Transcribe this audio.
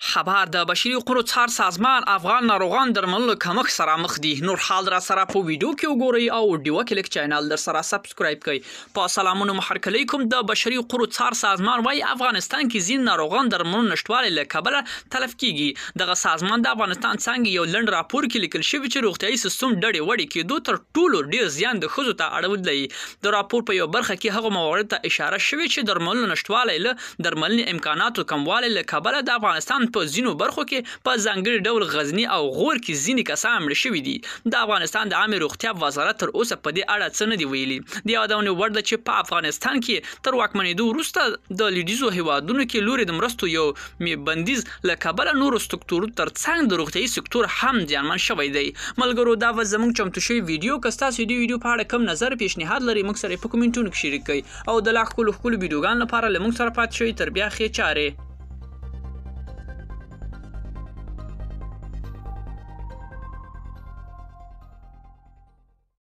خبر د بشري حقوقو څار سازمان افغان ناروغان درملو کمښت سره مخ دي. نور حال را سره په ویډیو کې وګورئ او ویډیو کلیک چینل در سره سبسکرایب کړئ. په سلامونو محرک علیکم. د بشري حقوقو څار سازمان وايي افغانستان کې ځین ناروغان درملو نشټوالي له کبله تلف کیږي. دغه سازمان د افغانستان څنګه یو لنډ راپور کې لیکل شوی چې روغتيایي سیستم ډډې وړې کېدو تر ټولو ډیر زیان د ښځو ته اړول دی. د راپور په یو برخه کې هغه موارد ته اشاره شوې چې درملو نشټوالي له درملنې امکاناتو کموالی له کبله د افغانستان په ځینو برخو کې په ځانګړي ډول غزنی او غور کې ځینې کسان مړه شوي دي. د افغانستان د عامه روغتیا وزارت تر اوسه په دې اړه څه نه دی ویلي. د یادونې وړ ده چې په افغانستان کې تر واکمنېدو وروسته د لویدیځو هیوادونو کې لوري د مرستو یو بندیز له کبله نورو سکتورو ترڅنګ د روغتیایي سکتور هم زیانمن شوی دی. ملګرو دا زموږ چمتو شوی ویډیو که ستاسو د ویډیو په اړه کوم نظر پیشنهاد لري موږ سره په کومنټونو کې شریک کړئ او د لا ښکلو ویډیوګانو لپاره له موږ سره پاتې شئ. تر بیا ښې چارې.